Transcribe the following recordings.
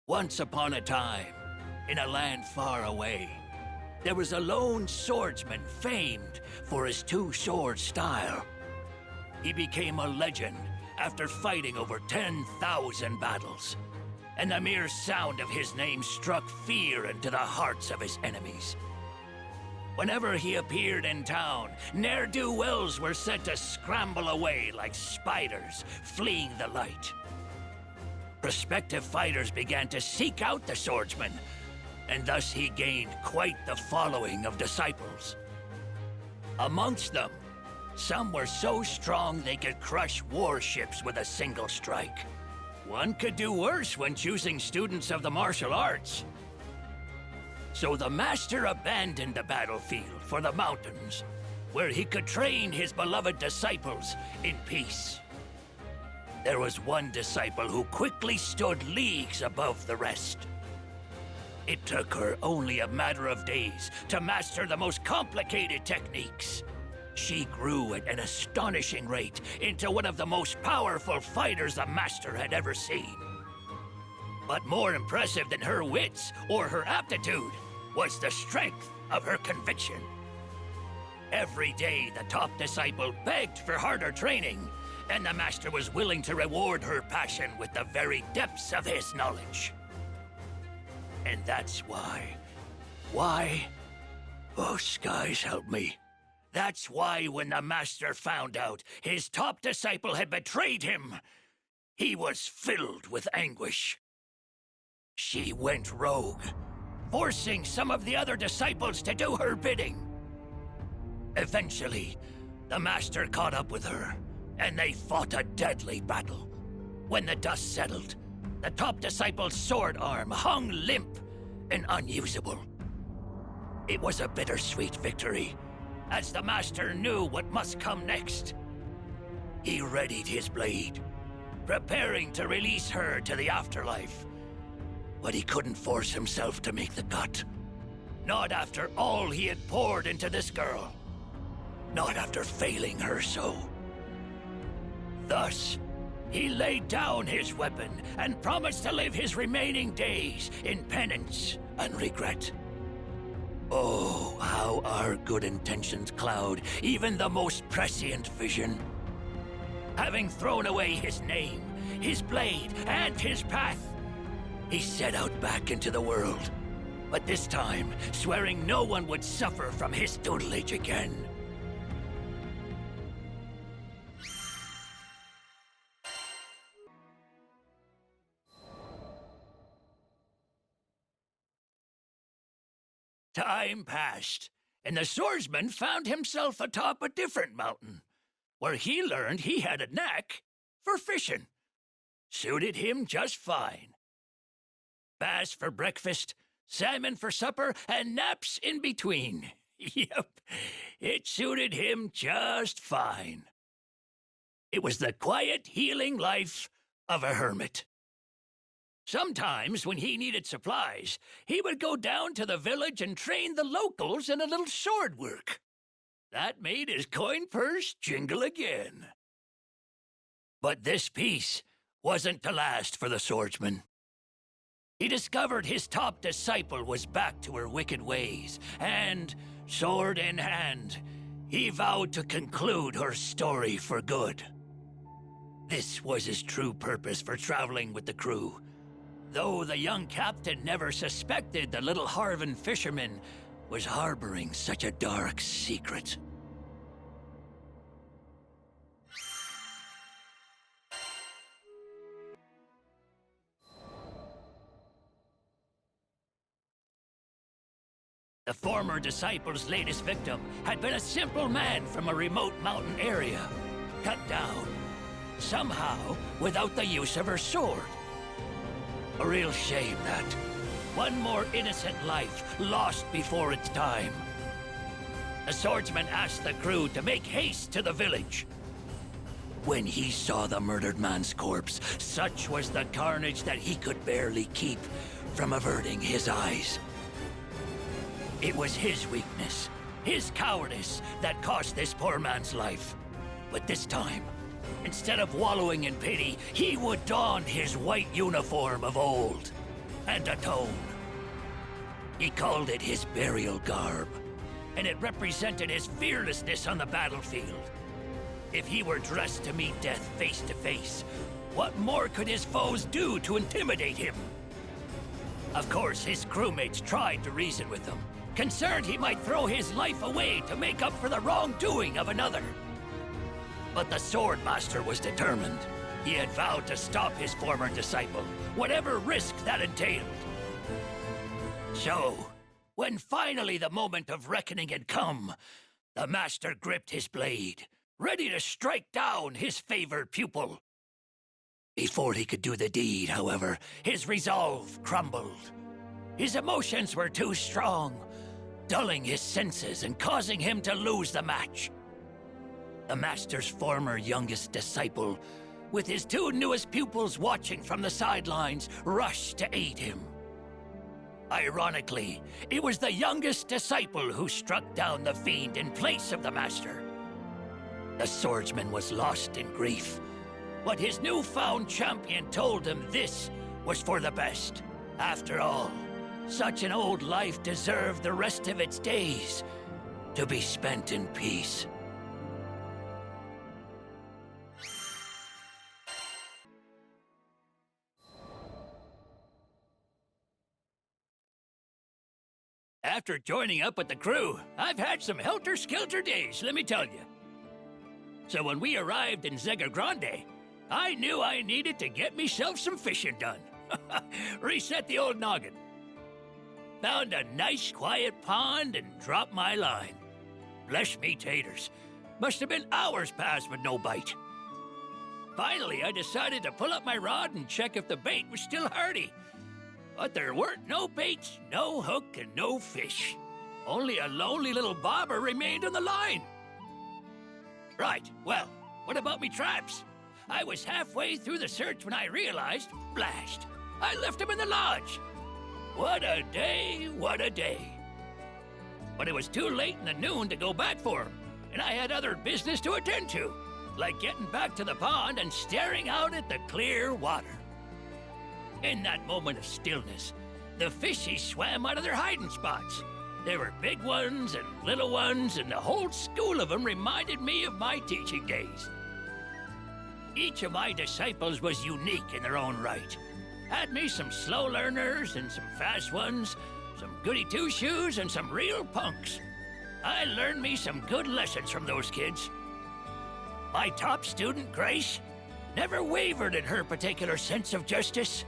Once upon a time, in a land far away, there was a lone swordsman famed for his two-sword style. He became a legend after fighting over 10,000 battles, and the mere sound of his name struck fear into the hearts of his enemies. Whenever he appeared in town, ne'er-do-wells were said to scramble away like spiders fleeing the light. Prospective fighters began to seek out the swordsman, and thus he gained quite the following of disciples. Amongst them, some were so strong they could crush warships with a single strike. One could do worse when choosing students of the martial arts. So the master abandoned the battlefield for the mountains, where he could train his beloved disciples in peace. There was one disciple who quickly stood leagues above the rest. It took her only a matter of days to master the most complicated techniques. She grew at an astonishing rate into one of the most powerful fighters the master had ever seen. But more impressive than her wits or her aptitude was the strength of her conviction. Every day, the top disciple begged for harder training, and the master was willing to reward her passion with the very depths of his knowledge. And that's why... Oh, skies help me. That's why when the master found out his top disciple had betrayed him, he was filled with anguish. She went rogue, forcing some of the other disciples to do her bidding. Eventually, the master caught up with her, and they fought a deadly battle. When the dust settled, the top disciple's sword arm hung limp and unusable. It was a bittersweet victory, as the master knew what must come next. He readied his blade, preparing to release her to the afterlife. But he couldn't force himself to make the cut. Not after all he had poured into this girl. Not after failing her so. Thus, he laid down his weapon and promised to live his remaining days in penance and regret. Oh, how our good intentions cloud even the most prescient vision. Having thrown away his name, his blade, and his path, he set out back into the world, but this time swearing no one would suffer from his tutelage again. Time passed, and the swordsman found himself atop a different mountain, where he learned he had a knack for fishing. Suited him just fine. Bass for breakfast, salmon for supper, and naps in between. Yep, it suited him just fine. It was the quiet, healing life of a hermit. Sometimes, when he needed supplies, he would go down to the village and train the locals in a little sword work. That made his coin purse jingle again. But this peace wasn't to last for the swordsman. He discovered his top disciple was back to her wicked ways, and, sword in hand, he vowed to conclude her story for good. This was his true purpose for traveling with the crew, though the young captain never suspected the little Harvan fisherman was harboring such a dark secret. The former disciple's latest victim had been a simple man from a remote mountain area, cut down, somehow without the use of her sword. A real shame that one more innocent life lost before its time. The swordsman asked the crew to make haste to the village. When he saw the murdered man's corpse, such was the carnage that he could barely keep from averting his eyes. It was his weakness, his cowardice, that cost this poor man's life. But this time, instead of wallowing in pity, he would don his white uniform of old. and atone. He called it his burial garb, and it represented his fearlessness on the battlefield. If he were dressed to meet death face to face, what more could his foes do to intimidate him? Of course, his crewmates tried to reason with him, concerned he might throw his life away to make up for the wrongdoing of another. But the Swordmaster was determined. He had vowed to stop his former disciple, whatever risk that entailed. So, when finally the moment of reckoning had come, the Master gripped his blade, ready to strike down his favored pupil. Before he could do the deed, however, his resolve crumbled. His emotions were too strong, dulling his senses and causing him to lose the match. The Master's former youngest disciple, with his two newest pupils watching from the sidelines, rushed to aid him. Ironically, it was the youngest disciple who struck down the fiend in place of the Master. The swordsman was lost in grief, but his newfound champion told him this was for the best. After all, such an old life deserved the rest of its days to be spent in peace. After joining up with the crew, I've had some helter-skelter days, let me tell you. So when we arrived in Zega Grande, I knew I needed to get myself some fishing done. Reset the old noggin. Found a nice quiet pond and dropped my line. Bless me taters. Must have been hours past with no bite. Finally, I decided to pull up my rod and check if the bait was still hardy. But there weren't no baits, no hook, and no fish. Only a lonely little bobber remained on the line. Right, well, what about me traps? I was halfway through the search when I realized, blast, I left them in the lodge. What a day, what a day. But it was too late in the noon to go back for them, and I had other business to attend to, like getting back to the pond and staring out at the clear water. In that moment of stillness, the fishies swam out of their hiding spots. There were big ones and little ones, and the whole school of them reminded me of my teaching days. Each of my disciples was unique in their own right. Had me some slow learners and some fast ones, some goody two-shoes and some real punks. I learned me some good lessons from those kids. My top student, Grace, never wavered in her particular sense of justice,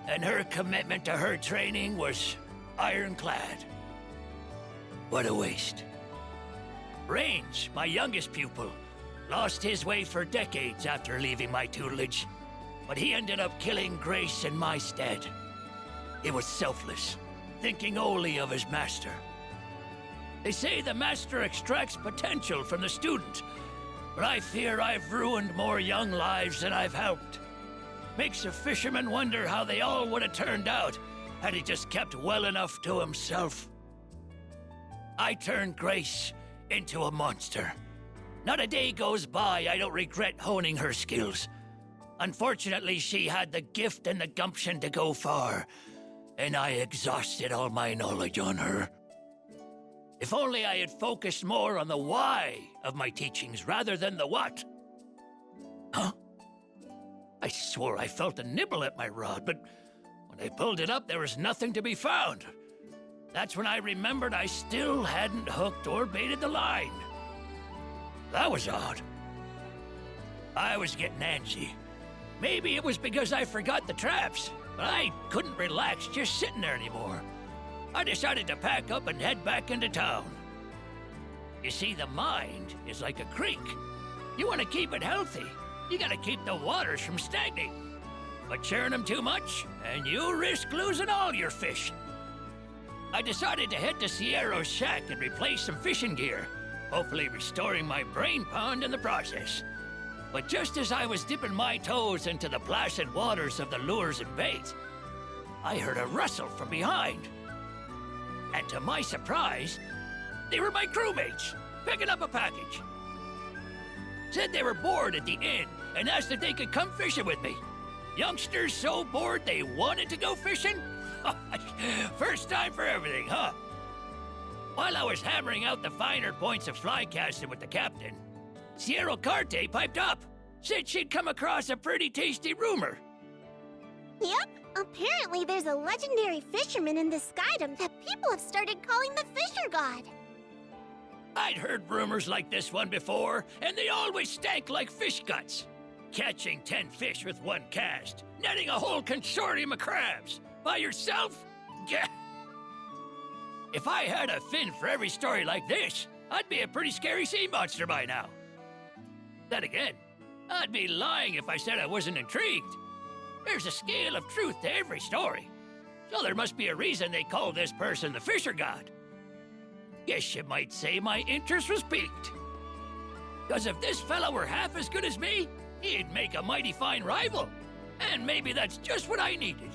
and her commitment to her training was ironclad. What a waste. Rains, my youngest pupil, lost his way for decades after leaving my tutelage, but he ended up killing Grace in my stead. He was selfless, thinking only of his master. They say the master extracts potential from the student, but I fear I've ruined more young lives than I've helped. Makes a fisherman wonder how they all would have turned out had he just kept well enough to himself. I turned Grace into a monster. Not a day goes by I don't regret honing her skills. Unfortunately, she had the gift and the gumption to go far, and I exhausted all my knowledge on her. If only I had focused more on the why of my teachings rather than the what. Huh? I swore I felt a nibble at my rod, but when I pulled it up, there was nothing to be found. That's when I remembered I still hadn't hooked or baited the line. That was odd. I was getting antsy. Maybe it was because I forgot the traps, but I couldn't relax just sitting there anymore. I decided to pack up and head back into town. You see, the mind is like a creek. You want to keep it healthy. You gotta keep the waters from stagnating. But churn them too much, and you risk losing all your fish. I decided to head to Sierra's shack and replace some fishing gear, hopefully restoring my brain pond in the process. But just as I was dipping my toes into the placid waters of the lures and bait, I heard a rustle from behind. And to my surprise, they were my crewmates, picking up a package. Said they were bored at the inn and asked if they could come fishing with me. Youngsters so bored they wanted to go fishing? First time for everything, huh? While I was hammering out the finer points of fly casting with the captain, Sierra Carte piped up. Said she'd come across a pretty tasty rumor. Yep, apparently there's a legendary fisherman in the skydom that people have started calling the Fisher God. I'd heard rumors like this one before, and they always stank like fish guts. Catching 10 fish with one cast, netting a whole consortium of crabs. By yourself? Gah! If I had a fin for every story like this, I'd be a pretty scary sea monster by now. Then again, I'd be lying if I said I wasn't intrigued. There's a scale of truth to every story, so there must be a reason they call this person the Fisher God. Guess you might say my interest was piqued. Because if this fella were half as good as me, he'd make a mighty fine rival. And maybe that's just what I needed.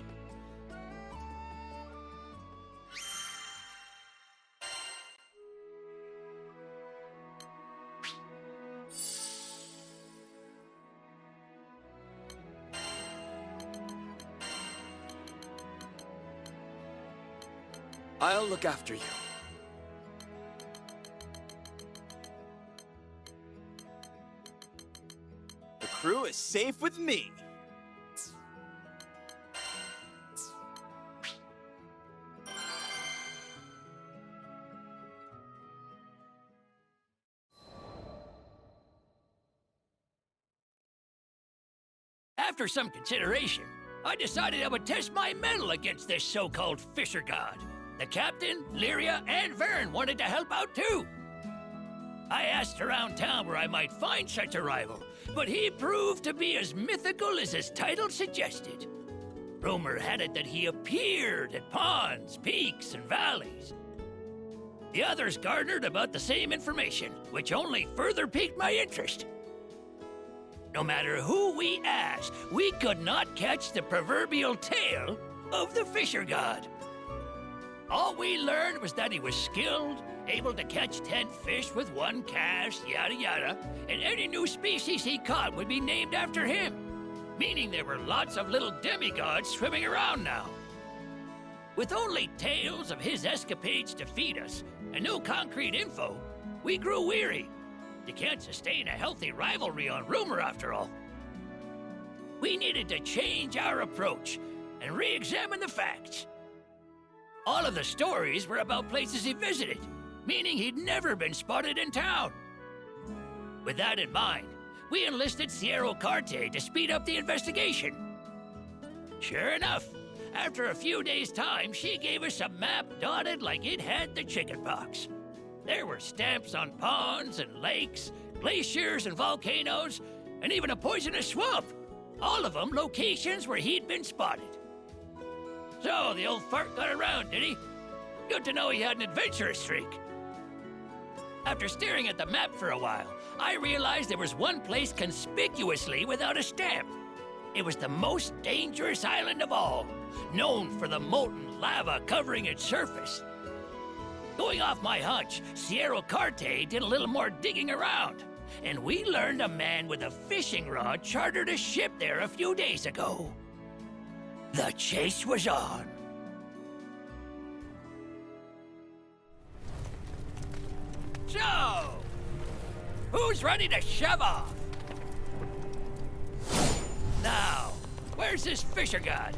I'll look after you. The crew is safe with me. After some consideration, I decided I would test my mettle against this so-called Fisher God. The captain, Lyria, and Varen wanted to help out too. I asked around town where I might find such a rival, but he proved to be as mythical as his title suggested. Rumor had it that he appeared at ponds, peaks, and valleys. The others garnered about the same information, which only further piqued my interest. No matter who we asked, we could not catch the proverbial tail of the Fisher God. All we learned was that he was skilled, able to catch 10 fish with one cast, yada yada, and any new species he caught would be named after him, meaning there were lots of little demigods swimming around now. With only tales of his escapades to feed us and no concrete info, we grew weary. You can't sustain a healthy rivalry on rumor, after all. We needed to change our approach and re-examine the facts. All of the stories were about places he visited, meaning he'd never been spotted in town. With that in mind, we enlisted Sierra Carte to speed up the investigation. Sure enough, after a few days' time, she gave us a map dotted like it had the chickenpox. There were stamps on ponds and lakes, glaciers and volcanoes, and even a poisonous swamp. All of them locations where he'd been spotted. So, the old fart got around, did he? Good to know he had an adventurous streak. After staring at the map for a while, I realized there was one place conspicuously without a stamp. It was the most dangerous island of all, known for the molten lava covering its surface. Going off my hunch, Sierra Carte did a little more digging around, and we learned a man with a fishing rod chartered a ship there a few days ago. The chase was on. So, who's ready to shove off? Now, where's this Fisher God?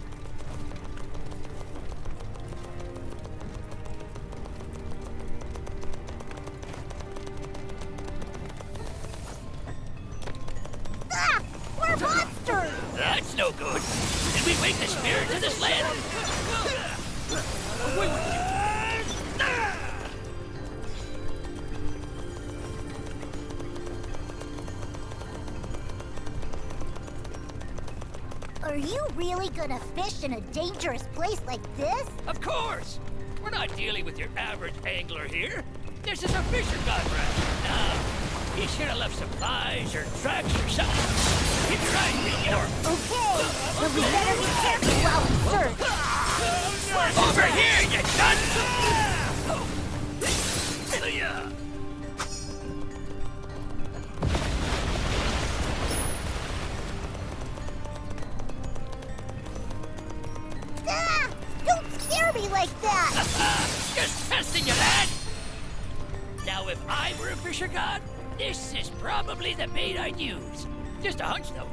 Ah! We're monsters! That's no good. Did we wake the spirits of this land? Away with you! Are you really gonna fish in a dangerous place like this? Of course! We're not dealing with your average angler here. This is a Fisher God wrap. Now, you should have left supplies or tracks or something. Keep your eyes peeled. Okay, but we better be careful while we search. Over here, you done! Ah! Don't If I were a fisher god, this is probably the bait I'd use. Just a hunch, though.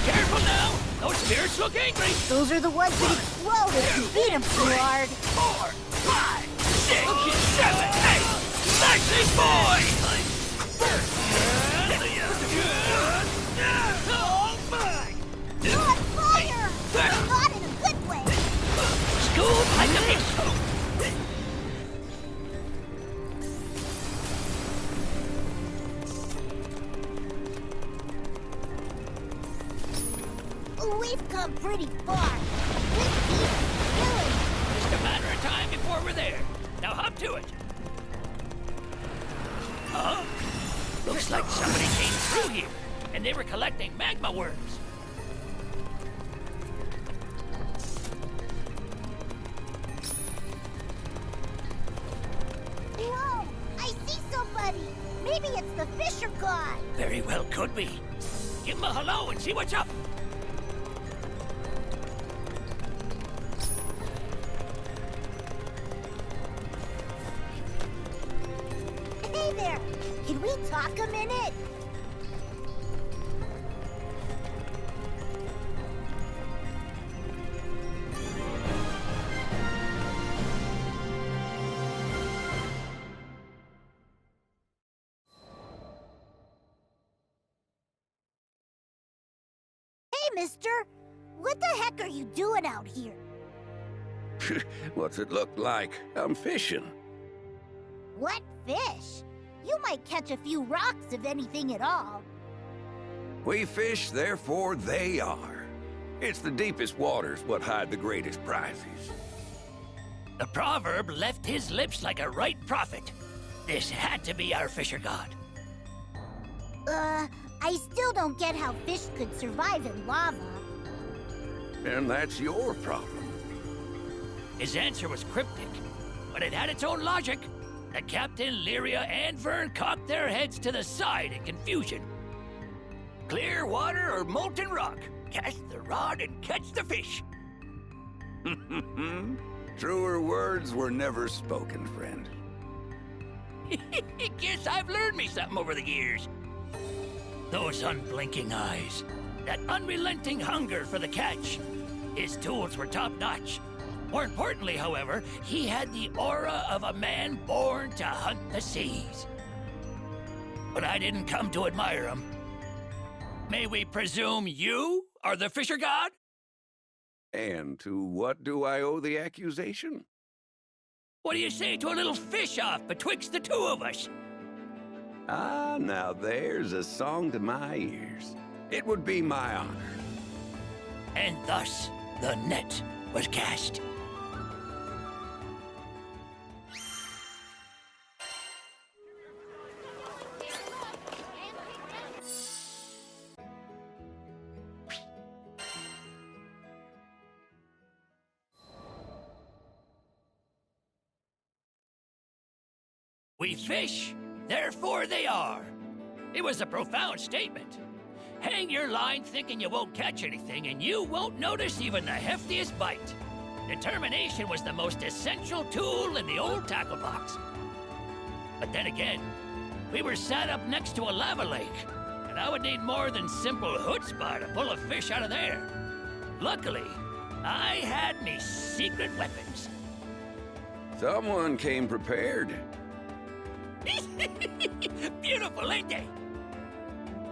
Careful now! Those spirits look angry! Those are the ones that explode if you beat them too hard. 4, 5, 6, 7, 8! Nicely, boy! You're on fire! Not in a good way. School like a fish. We've come pretty far. This keeps killing. Just a matter of time before we're there. Now hop to it. Huh? Looks like somebody came through here, and they were collecting magma worms. Whoa! I see somebody. Maybe it's the Fisher God. Very well could be. Give him a hello and see what's up. Hey there. Can we talk a minute? Hey, mister. What the heck are you doing out here? What's it look like? I'm fishing. What fish? You might catch a few rocks if anything at all. We fish, therefore they are. It's the deepest waters what hide the greatest prizes. The proverb left his lips like a right prophet. This had to be our fisher god. I still don't get how fish could survive in lava. And that's your problem. His answer was cryptic, but it had its own logic. The captain, Lyria, and Vern cocked their heads to the side in confusion. Clear water or molten rock? Cast the rod and catch the fish. Truer words were never spoken, friend. Guess I've learned me something over the years. Those unblinking eyes, that unrelenting hunger for the catch. His tools were top-notch. More importantly, however, he had the aura of a man born to hunt the seas. But I didn't come to admire him. May we presume you are the fisher god? And to what do I owe the accusation? What do you say to a little fish-off betwixt the two of us? Ah, now there's a song to my ears. It would be my honor. And thus, the net was cast. We fish, therefore they are. It was a profound statement. Hang your line thinking you won't catch anything, and you won't notice even the heftiest bite. Determination was the most essential tool in the old tackle box. But then again, we were sat up next to a lava lake, and I would need more than simple chutzpah to pull a fish out of there. Luckily, I had me secret weapons. Someone came prepared. Beautiful, ain't they?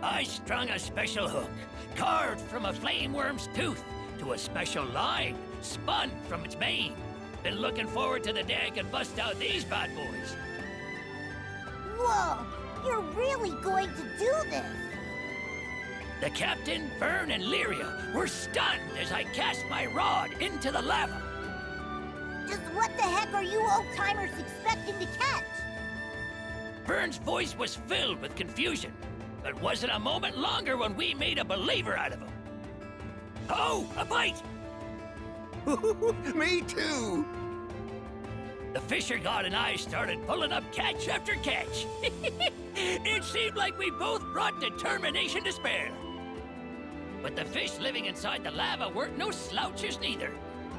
I strung a special hook, carved from a flame worm's tooth, to a special line, spun from its mane. Been looking forward to the day I can bust out these bad boys. Whoa! You're really going to do this? The captain, Vern, and Lyria were stunned as I cast my rod into the lava. Just what the heck are you old-timers expecting to catch? Vern's voice was filled with confusion, but wasn't a moment longer when we made a believer out of him. Oh, a bite! Me too! The fisher god and I started pulling up catch after catch. It seemed like we both brought determination to spare. But the fish living inside the lava weren't no slouches neither.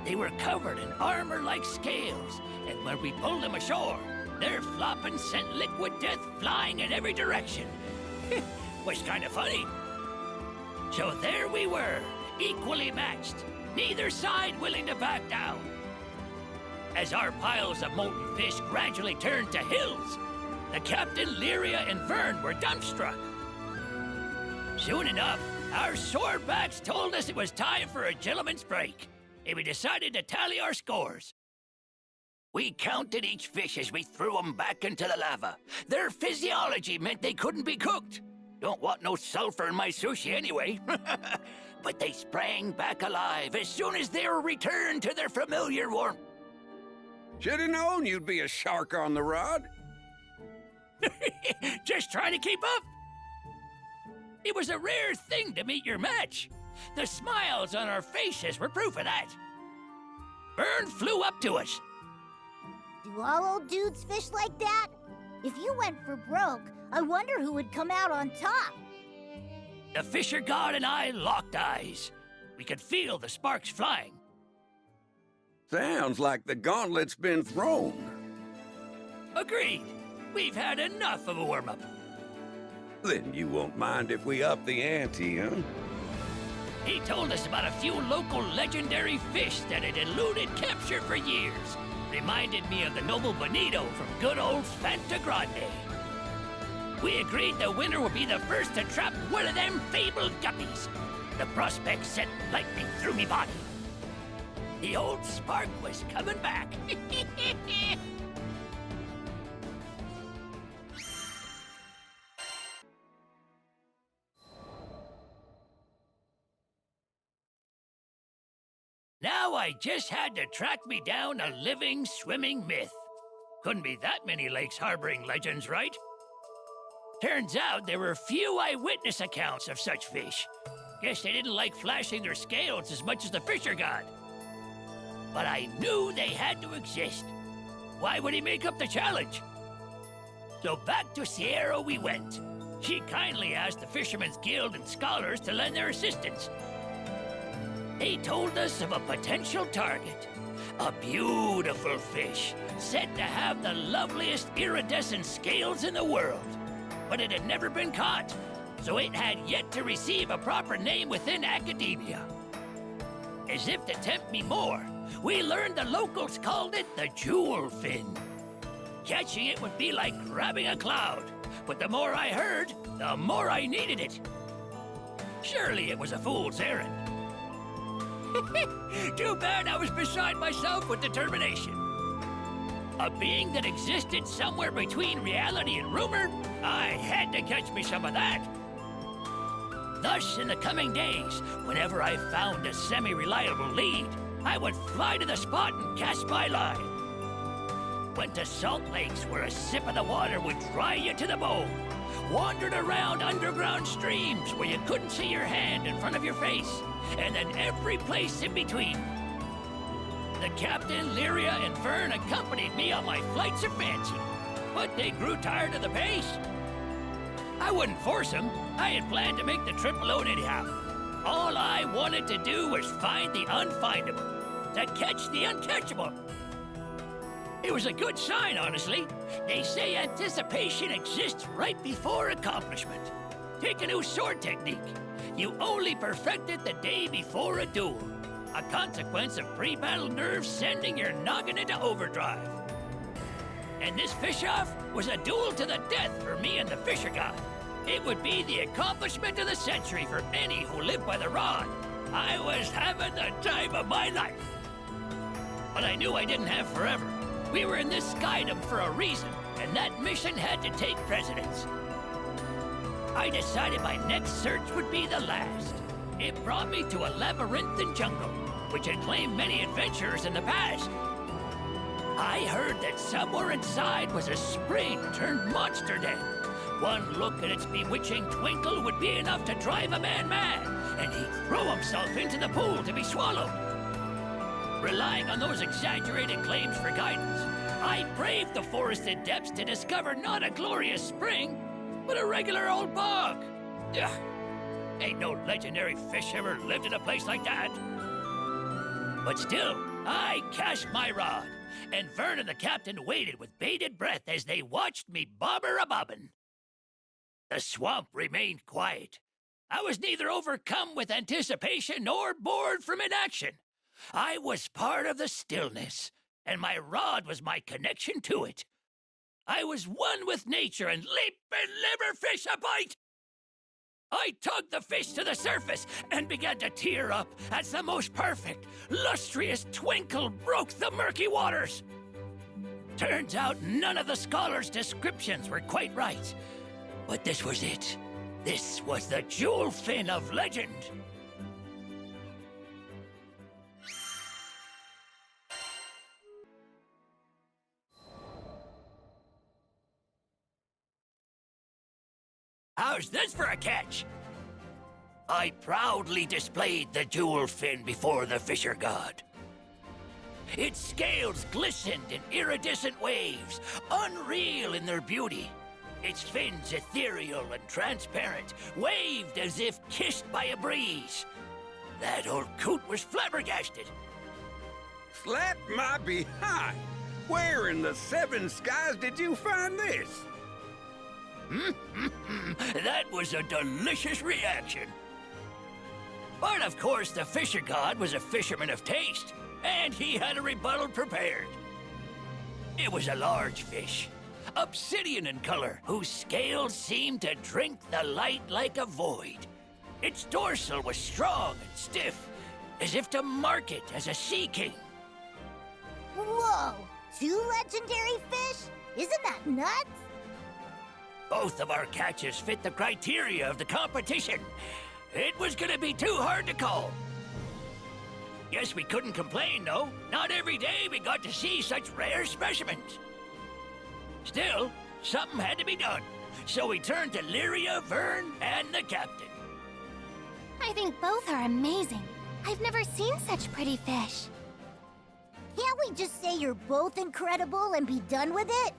They were covered in armor like scales, and when we pulled them ashore, their flopping sent liquid death flying in every direction. Was kind of funny. So there we were, equally matched, neither side willing to back down. As our piles of molten fish gradually turned to hills, the Captain, Lyria, and Vern were dumbstruck. Soon enough, our swordbacks told us it was time for a gentleman's break, and we decided to tally our scores. We counted each fish as we threw them back into the lava. Their physiology meant they couldn't be cooked. Don't want no sulfur in my sushi anyway. But they sprang back alive as soon as they were returned to their familiar warmth. Should've known you'd be a shark on the rod. Just trying to keep up. It was a rare thing to meet your match. The smiles on our faces were proof of that. Vern flew up to us. Do all old dudes fish like that? If you went for broke, I wonder who would come out on top. The Fisher God and I locked eyes. We could feel the sparks flying. Sounds like the gauntlet's been thrown. Agreed. We've had enough of a warm-up. Then you won't mind if we up the ante, huh? He told us about a few local legendary fish that had eluded capture for years. Reminded me of the noble bonito from good old Fanta Grande. We agreed the winner would be the first to trap one of them fabled guppies. The prospect sent lightning through me body. The old spark was coming back. Now I just had to track me down a living, swimming myth. Couldn't be that many lakes harboring legends, right? Turns out there were few eyewitness accounts of such fish. Guess they didn't like flashing their scales as much as the Fisher God. But I knew they had to exist. Why would he make up the challenge? So back to Sierra we went. She kindly asked the Fishermen's Guild and scholars to lend their assistance. They told us of a potential target. A beautiful fish, said to have the loveliest iridescent scales in the world. But it had never been caught, so it had yet to receive a proper name within academia. As if to tempt me more, we learned the locals called it the jewel fin. Catching it would be like grabbing a cloud, but the more I heard, the more I needed it. Surely it was a fool's errand. Too bad I was beside myself with determination. A being that existed somewhere between reality and rumor, I had to catch me some of that. Thus, in the coming days, whenever I found a semi-reliable lead, I would fly to the spot and cast my line. Went to salt lakes where a sip of the water would dry you to the bone. Wandered around underground streams where you couldn't see your hand in front of your face, and then every place in between. The Captain, Lyria, and Vern accompanied me on my flights of fancy, but they grew tired of the pace. I wouldn't force them. I had planned to make the trip alone anyhow. All I wanted to do was find the unfindable, to catch the uncatchable. It was a good sign, honestly. They say anticipation exists right before accomplishment. Take a new sword technique. You only perfect it the day before a duel. A consequence of pre-battle nerves sending your noggin into overdrive. And this fish-off was a duel to the death for me and the Fisher God. It would be the accomplishment of the century for any who live by the rod. I was having the time of my life. But I knew I didn't have forever. We were in this skydom for a reason, and that mission had to take precedence. I decided my next search would be the last. It brought me to a labyrinthine jungle, which had claimed many adventurers in the past. I heard that somewhere inside was a spring turned monster den. One look at its bewitching twinkle would be enough to drive a man mad, and he'd throw himself into the pool to be swallowed. Relying on those exaggerated claims for guidance, I braved the forested depths to discover not a glorious spring, but a regular old bog. Ugh. Ain't no legendary fish ever lived in a place like that. But still, I cast my rod, and Vern and the captain waited with bated breath as they watched me bobber-a-bobbin'. The swamp remained quiet. I was neither overcome with anticipation nor bored from inaction. I was part of the stillness, and my rod was my connection to it. I was one with nature and leap and liver fish a bite. I tugged the fish to the surface and began to tear up as the most perfect, lustrous twinkle broke the murky waters. Turns out none of the scholars' descriptions were quite right. But this was it. This was the jewel fin of legend. How's this for a catch? I proudly displayed the jewel fin before the fisher god. Its scales glistened in iridescent waves, unreal in their beauty. Its fins, ethereal and transparent, waved as if kissed by a breeze. That old coot was flabbergasted. Slap my behind! Where in the seven skies did you find this? That was a delicious reaction. But of course, the fisher god was a fisherman of taste, and he had a rebuttal prepared. It was a large fish, obsidian in color, whose scales seemed to drink the light like a void. Its dorsal was strong and stiff, as if to mark it as a sea king. Whoa! 2 legendary fish? Isn't that nuts? Both of our catches fit the criteria of the competition. It was gonna be too hard to call. Guess we couldn't complain, though. Not every day we got to see such rare specimens. Still, something had to be done. So we turned to Lyria, Vern, and the captain. I think both are amazing. I've never seen such pretty fish. Can't we just say you're both incredible and be done with it?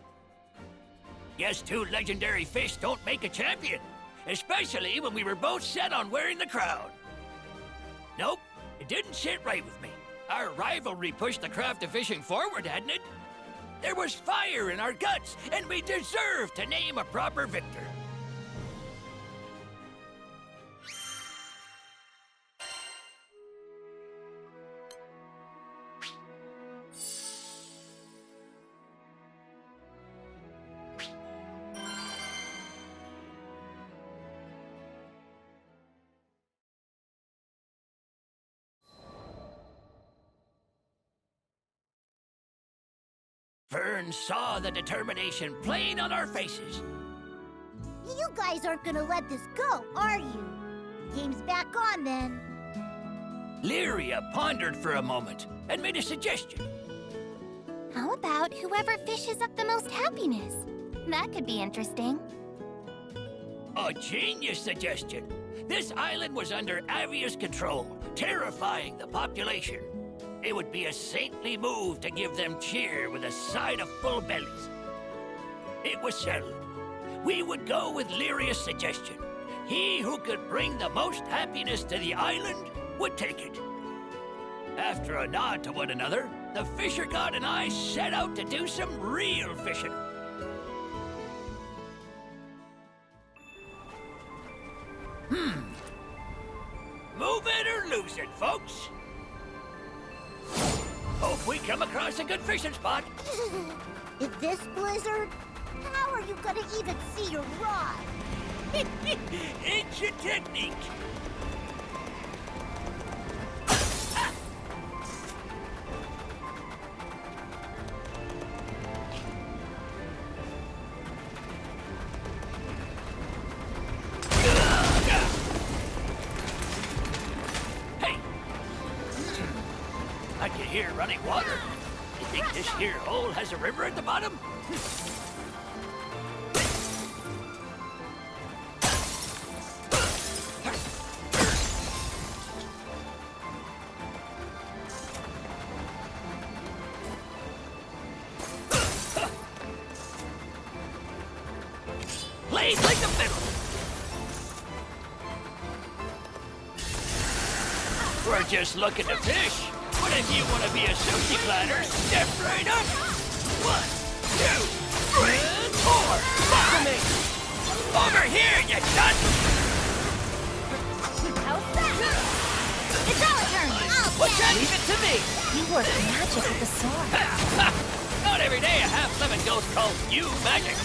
Guess 2 legendary fish don't make a champion, especially when we were both set on wearing the crown. Nope, it didn't sit right with me. Our rivalry pushed the craft of fishing forward, hadn't it? There was fire in our guts, and we deserved to name a proper victor. Vern saw the determination plain on our faces. You guys aren't gonna let this go, are you? Game's back on, then. Lyria pondered for a moment and made a suggestion. How about whoever fishes up the most happiness? That could be interesting. A genius suggestion. This island was under Avia's control, terrifying the population. It would be a saintly move to give them cheer with a side of full bellies. It was settled. We would go with Lyria's suggestion. He who could bring the most happiness to the island would take it. After a nod to one another, the fisher god and I set out to do some real fishing. Move it or lose it, folks. Hope we come across a good fishing spot. In this blizzard, how are you gonna even see your rod? Ancient technique. Hey! I can hear running water. You think this here hole has a river at the bottom? Blade like a fiddle. We're just looking to fish. But if you want to be a sushi platter, step right up. 1, 2, 3, 4, 5. Over here, you cunt! How's that? It's our turn! What's that? Leave it to me. You work magic with the sword. Not every day a half-lemon ghost calls you magic.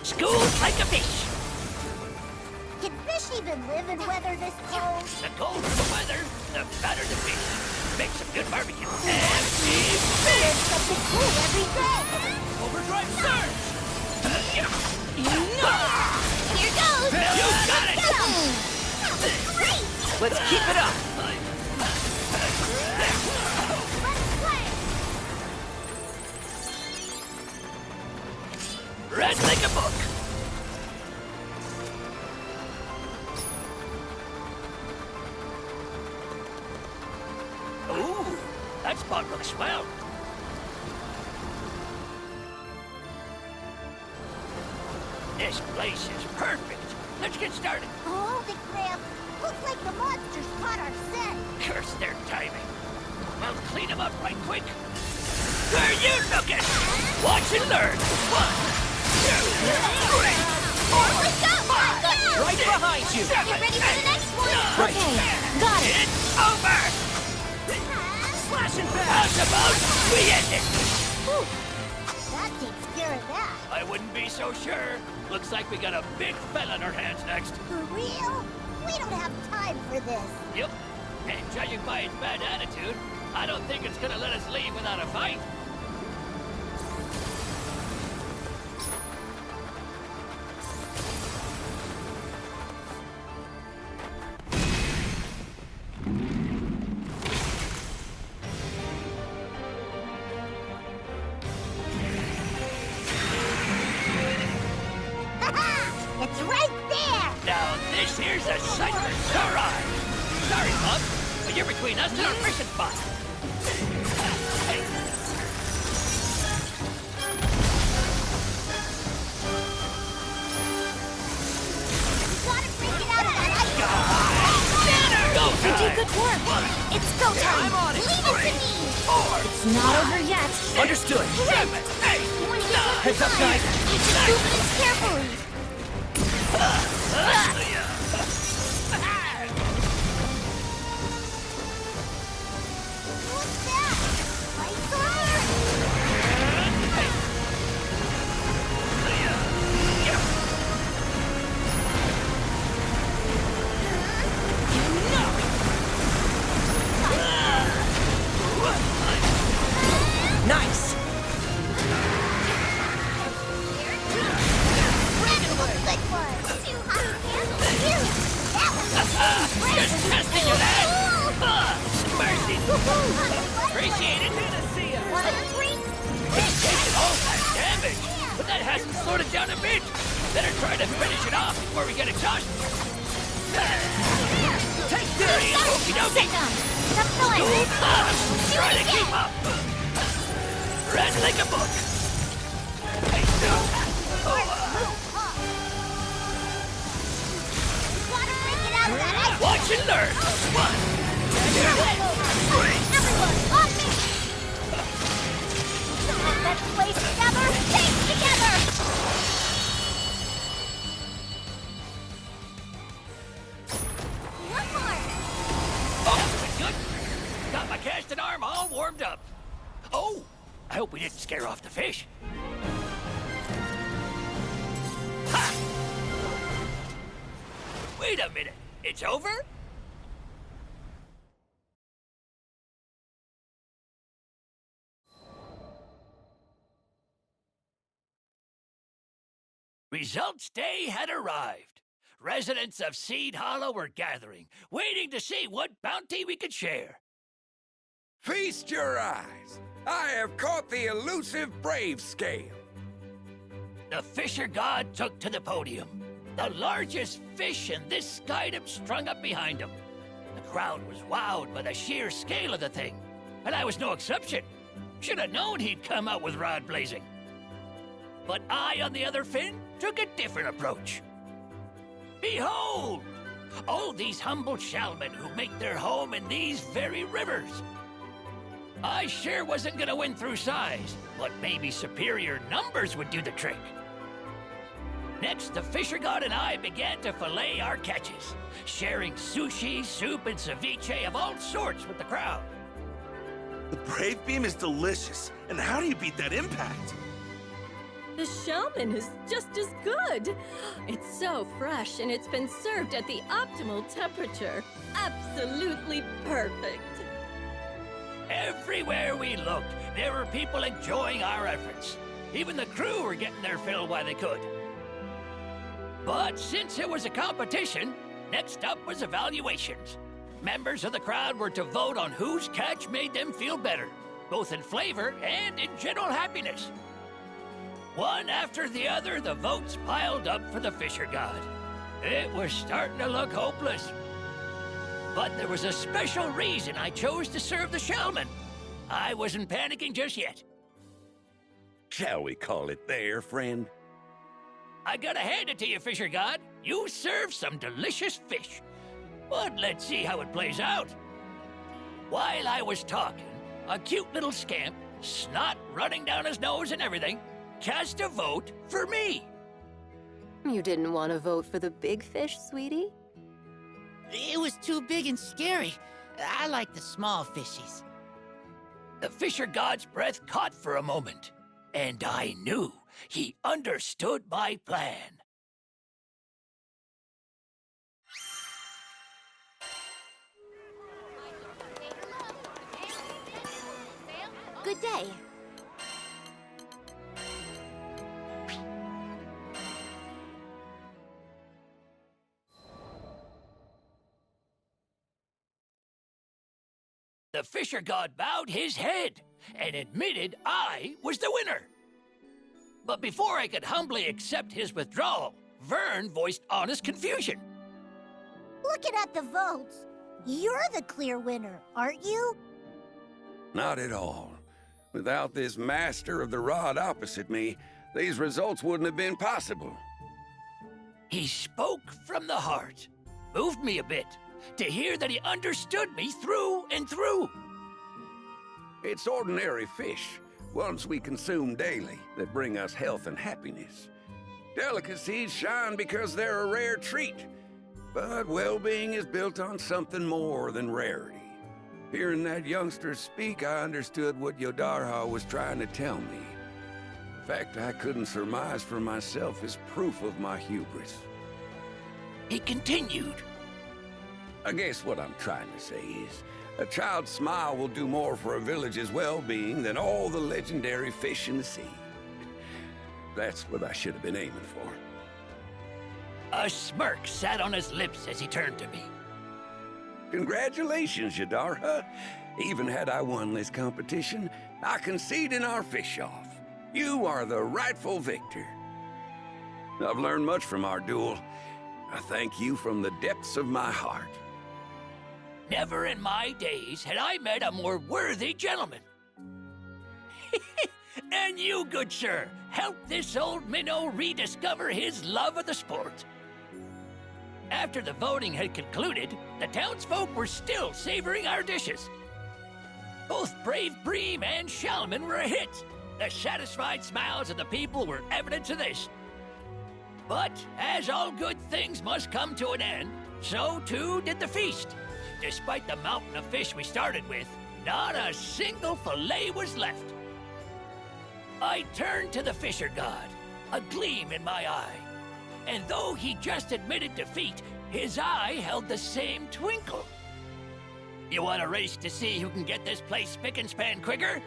School like a fish. Can fish even live in weather this cold? The colder the weather, the better the fish. Make some good barbecue. And be big. There's something cool every day. Overdrive surge. Here goes! You got it. Great! Let's keep it up. Read like a book. Ooh, that spot looks swell. This place is perfect. Let's get started. Holy crap! Looks like the monsters caught our scent. Curse their timing. We'll clean them up right quick. Where you looking? Watch and learn. 1, 2, 3, 4, Let's go! right behind you. Get ready for the next one! Right. Okay, got it. It's over. Slash and bash. How's about we end it? Whew. That takes care of that. I wouldn't be so sure. Looks like we got a big fella on our hands next. For real? We don't have time for this. Yep. And judging by its bad attitude, I don't think it's gonna let us leave without a fight. It's right there! Now this here's a sight for sore eyes. Sorry, Bub, but you're between us and our fishing spot. Hey. Gotta break it out of that ice! Go You do time. good work! It's go time! I'm on it. Leave it to me! 4, It's not over yet! Understood. 7, 8, You wanna get 9. Heads up, guys. You just move it carefully! What's that? Lights on? Nice. Incredible good one! Too hot to handle! Phew! That was Just testing you, lad. Mercy. Appreciate it. Want a drink? He's taking all that damage, but that hasn't slowed it down a bit. Better try to finish it off before we get exhausted. Take this! Okie dokie! Sit down! Stop going! Try to keep up! Read like a book! Hey, no! Gotta break it out of that ice! Watch and learn! 1, 2, 3! Everyone, on me! Let's play together! Stay together! One more! Oh, that's good! Got my casting arm all warmed up. Oh! I hope we didn't scare off the fish. Ha! Wait a minute. It's over? Results day had arrived. Residents of Seed Hollow were gathering, waiting to see what bounty we could share. Feast your eyes. I have caught the elusive brave scale. The fisher god took to the podium. The largest fish in this skydom strung up behind him. The crowd was wowed by the sheer scale of the thing, and I was no exception. Should have known he'd come out with rod blazing. But I, on the other fin, took a different approach. Behold! All these humble shalmen who make their home in these very rivers. I sure wasn't gonna win through size, but maybe superior numbers would do the trick. Next, the fisher god and I began to fillet our catches, sharing sushi, soup, and ceviche of all sorts with the crowd. The Brave Beam is delicious. And how do you beat that impact? The shellman is just as good. It's so fresh and it's been served at the optimal temperature. Absolutely perfect. Everywhere we looked, there were people enjoying our efforts. Even the crew were getting their fill while they could. But since it was a competition, next up was evaluations. Members of the crowd were to vote on whose catch made them feel better, both in flavor and in general happiness. One after the other, the votes piled up for the fisher god. It was starting to look hopeless. But there was a special reason I chose to serve the shellman. I wasn't panicking just yet. Shall we call it there, friend? I gotta hand it to you, fisher god. You served some delicious fish. But let's see how it plays out. While I was talking, a cute little scamp, snot running down his nose and everything, cast a vote for me. You didn't want to vote for the big fish, sweetie? It was too big and scary. I like the small fishies. The fisher god's breath caught for a moment, and I knew he understood my plan. Good day. The fisher god bowed his head and admitted I was the winner. But before I could humbly accept his withdrawal, Vern voiced honest confusion. Looking at the votes, you're the clear winner, aren't you? Not at all. Without this master of the rod opposite me, these results wouldn't have been possible. He spoke from the heart. Moved me a bit to hear that he understood me through and through. It's ordinary fish, ones we consume daily, that bring us health and happiness. Delicacies shine because they're a rare treat, but well-being is built on something more than rarity. Hearing that youngster speak, I understood what Yodarha was trying to tell me. The fact I couldn't surmise for myself is proof of my hubris. He continued. I guess what I'm trying to say is, a child's smile will do more for a village's well-being than all the legendary fish in the sea. That's what I should have been aiming for. A smirk sat on his lips as he turned to me. Congratulations, Yodarha. Even had I won this competition, I concede in our fish-off. You are the rightful victor. I've learned much from our duel. I thank you from the depths of my heart. Never in my days had I met a more worthy gentleman. And you, good sir, helped this old minnow rediscover his love of the sport. After the voting had concluded, the townsfolk were still savoring our dishes. Both Brave Bream and Shalman were a hit. The satisfied smiles of the people were evidence of this. But as all good things must come to an end, so too did the feast. Despite the mountain of fish we started with, not a single fillet was left. I turned to the fisher god, a gleam in my eye. And though he just admitted defeat, his eye held the same twinkle. You want a race to see who can get this place spick and span quicker?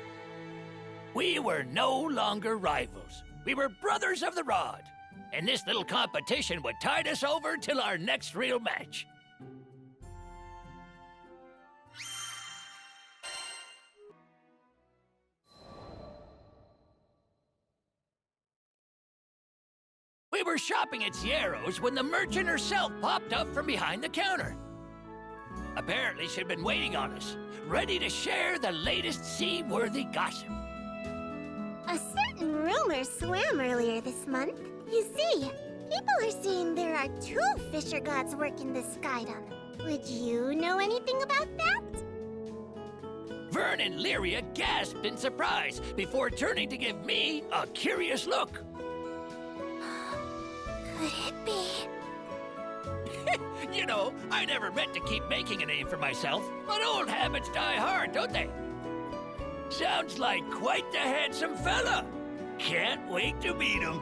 We were no longer rivals. We were brothers of the rod. And this little competition would tide us over till our next real match. We were shopping at Sierro's when the merchant herself popped up from behind the counter. Apparently she'd been waiting on us, ready to share the latest sea-worthy gossip. A certain rumor rumor swam earlier this month. You see, people are saying there are 2 fisher gods working the skydom. Would you know anything about that? Vern and Lyria gasped in surprise before turning to give me a curious look. Could it be? You know, I never meant to keep making a name for myself, but old habits die hard, don't they? Sounds like quite the handsome fella. Can't wait to meet him.